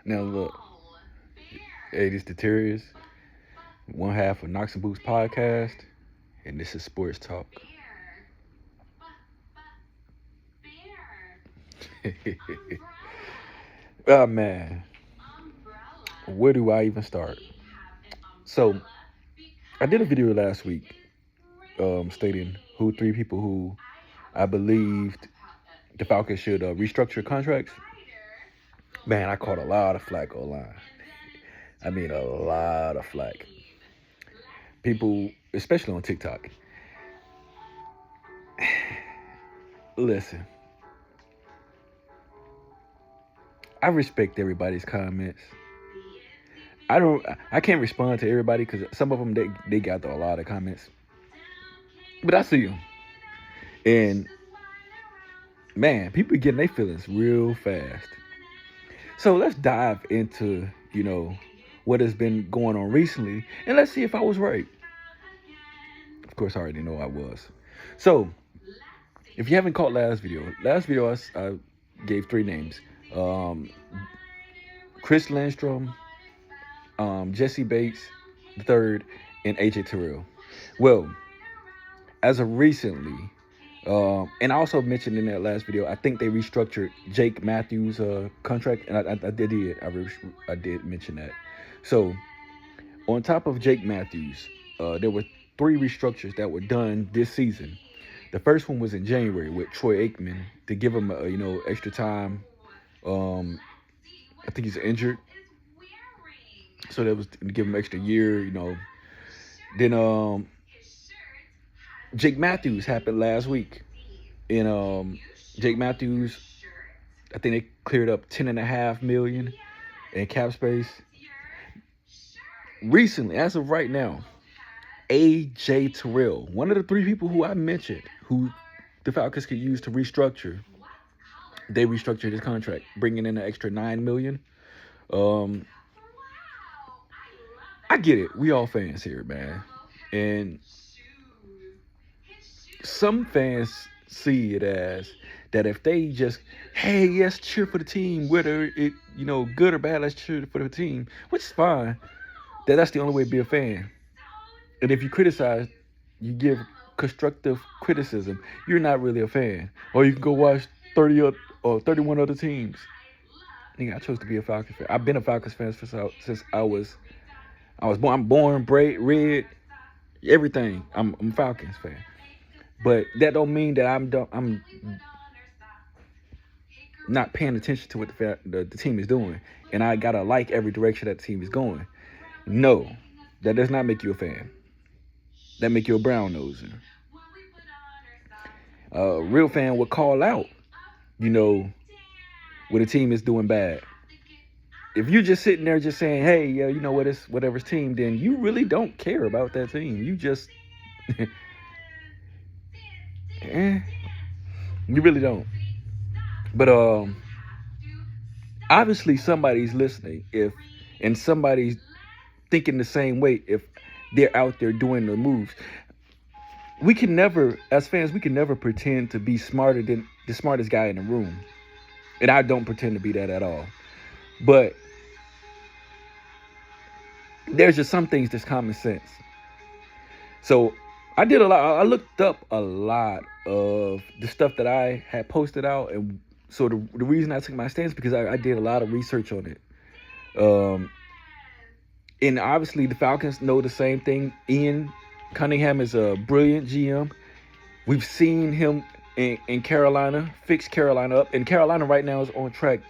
Now look, hey, this the Terriers, one half of Knox and Boots podcast, and this is Sports Talk. Oh man, where do I even start? So I did a video last week, stating who three people who I believed the Falcons should restructure contracts. Man, I caught a lot of flack online. I mean, a lot of flack. People, especially on TikTok. Listen, I respect everybody's comments. I can't respond to everybody because some of them they got a lot of comments, but I see them, and man, people getting their feelings real fast. So let's dive into what has been going on recently, and let's see if I was right. Of course, I already know I was. So if you haven't caught last video I gave three names: Chris Landstrom, Jesse Bates the third, and AJ Terrell. Well, as of recently, and I also mentioned in that last video, I think they restructured Jake Matthews' contract, and I did mention that. So on top of Jake Matthews, there were three restructures that were done this season. The first one was in January with Troy Aikman to give him extra time. I think he's injured, so that was to give him extra year. Then Jake Matthews happened last week, and Jake Matthews, I think they cleared up $10.5 million in cap space. Recently, as of right now, AJ Terrell, one of the three people who I mentioned who the Falcons could use to restructure, they restructured his contract, bringing in an extra $9 million. I get it. We all fans here, man. And some fans see it as that if they just, hey, yes, cheer for the team, whether it, good or bad, let's cheer for the team, which is fine. That's the only way to be a fan. And if you criticize, you give constructive criticism, you're not really a fan. Or you can go watch 30 or 31 other teams. I chose to be a Falcons fan. I've been a Falcons fan since I was born. I'm born, red, everything. I'm a Falcons fan. But that don't mean that I'm not paying attention to what the team is doing, and I gotta like every direction that the team is going. No, that does not make you a fan. That make you a brown noser. A real fan would call out, when a team is doing bad. If you're just sitting there just saying, hey, what is whatever's team, then you really don't care about that team. You just you really don't. But obviously somebody's listening and somebody's thinking the same way if they're out there doing the moves. We can never, as fans, pretend to be smarter than the smartest guy in the room. And I don't pretend to be that at all. But there's just some things that's common sense. So I looked up a lot of the stuff that I had posted out, and so the reason I took my stance because I did a lot of research on it. And obviously the Falcons know the same thing. Ian Cunningham is a brilliant GM. We've seen him in Carolina fix Carolina up, and Carolina right now is on track.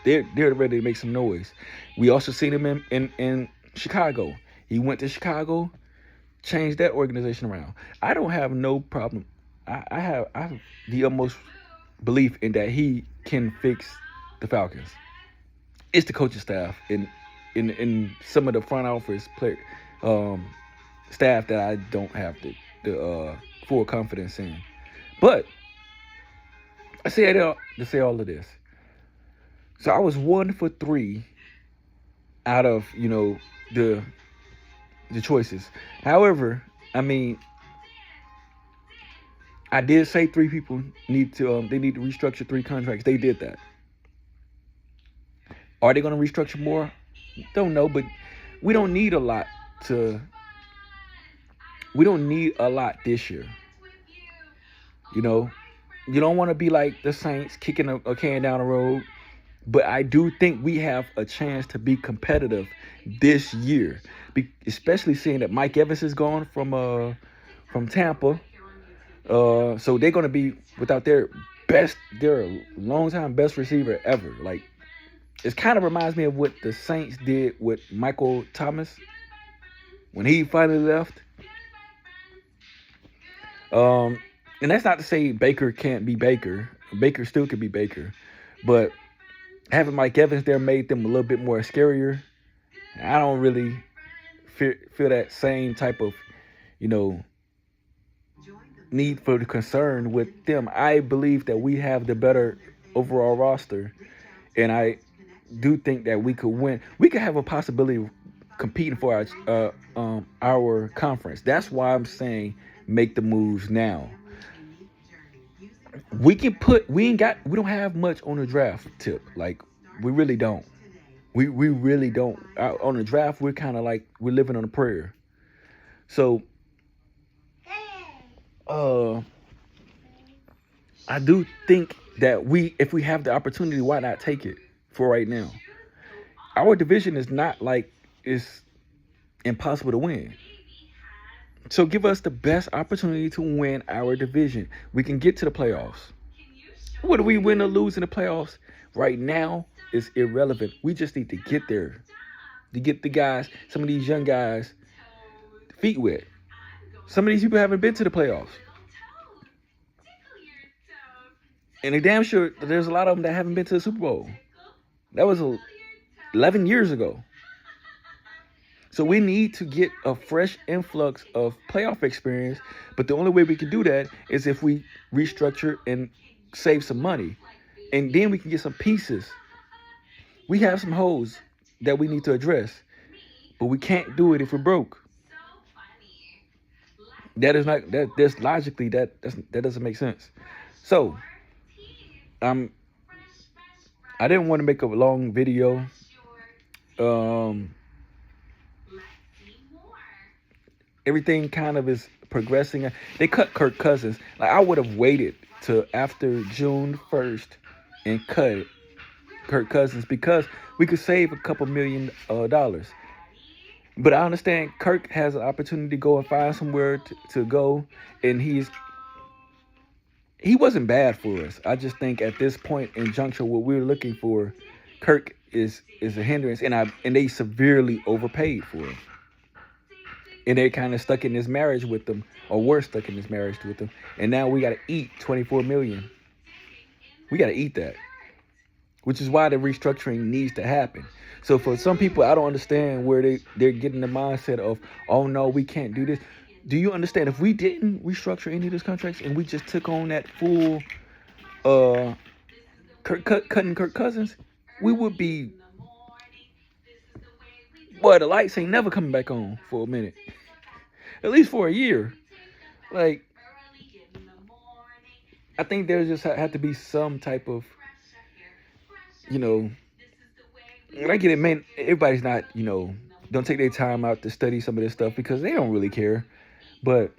They're ready to make some noise. We also seen him in Chicago. He went to Chicago, changed that organization around. I don't have no problem. I have the utmost belief in that he can fix the Falcons. It's the coaching staff in some of the front office staff that I don't have the full confidence in. But I say that to say all of this. So I was 1 for 3 out of the choices. However, I mean, I did say three people need to restructure 3 contracts. They did that. Are they going to restructure more? Don't know, but we don't need a lot to. We don't need a lot this year. You know, you don't want to be like the Saints kicking a can down the road, but I do think we have a chance to be competitive this year, especially seeing that Mike Evans is gone from Tampa. So they're going to be without their longtime best receiver ever. Like, it kind of reminds me of what the Saints did with Michael Thomas when he finally left. And that's not to say Baker can't be Baker. Baker still could be Baker. But having Mike Evans there made them a little bit more scarier. I don't really feel that same type of, need for the concern with them. I believe that we have the better overall roster. And I do think that we could win. We could have a possibility of competing for our conference. That's why I'm saying make the moves now. We don't have much on the draft tip. Like, we really don't. We really don't. On the draft, we're kind of like we're living on a prayer. So, I do think that if we have the opportunity, why not take it for right now? Our division is not like it's impossible to win. So give us the best opportunity to win our division. We can get to the playoffs. Whether we win or lose in the playoffs right now is irrelevant. We just need to get there. To get the guys, some of these young guys, feet wet. Some of these people haven't been to the playoffs. And I'm damn sure there's a lot of them that haven't been to the Super Bowl. That was 11 years ago. So we need to get a fresh influx of playoff experience. But the only way we can do that is if we restructure and save some money. And then we can get some pieces. We have some holes that we need to address. But we can't do it if we're broke. That's logically, that doesn't make sense. So, I didn't want to make a long video. Everything kind of is progressing. They cut Kirk Cousins. Like, I would have waited till after June 1st and cut Kirk Cousins because we could save a couple $1 million. But I understand Kirk has an opportunity to go and find somewhere to go, and he wasn't bad for us. I just think at this point in juncture, what we're looking for, Kirk is a hindrance, and they severely overpaid for him. And they're kind of stuck in this marriage with them, or we're stuck in this marriage with them. And now we got to eat $24 million. We got to eat that, which is why the restructuring needs to happen. So for some people, I don't understand where they're getting the mindset of, oh no, we can't do this. Do you understand if we didn't restructure any of those contracts and we just took on that full cutting Kirk Cousins, we would be, boy, the lights ain't never coming back on for a minute. At least for a year. Like, I think there just had to be some type of, I get it, man, everybody's not, don't take their time out to study some of this stuff because they don't really care. But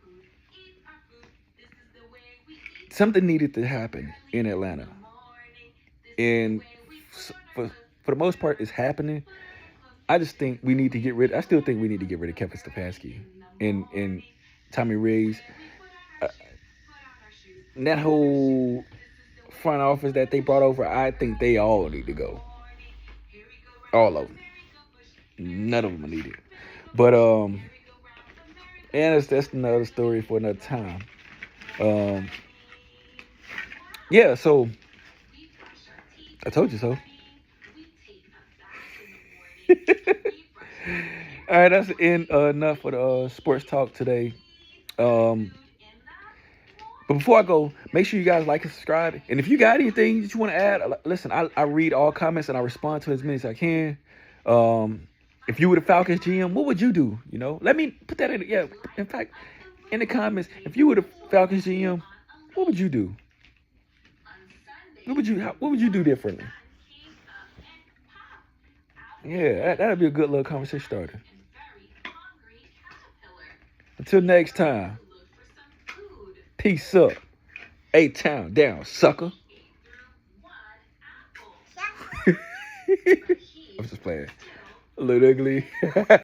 something needed to happen in Atlanta. And for the most part, it's happening. I just think we need to get rid. I still think we need to get rid of Kevin Stefanski and Tommy Riggs. That whole front office that they brought over, I think they all need to go. All of them. None of them are needed. But and that's another story for another time. Yeah. So I told you so. All right, that's enough for the sports talk today. But before I go, make sure you guys like and subscribe. And if you got anything that you want to add, listen, I read all comments and I respond to as many as I can. If you were the Falcons GM, what would you do? Let me put that in. Yeah, in fact, in the comments, if you were the Falcons GM, what would you do? What would you do differently? Yeah, that'd be a good little conversation starter. Until next time, peace up. A-Town down, sucker. I'm just playing. A little ugly.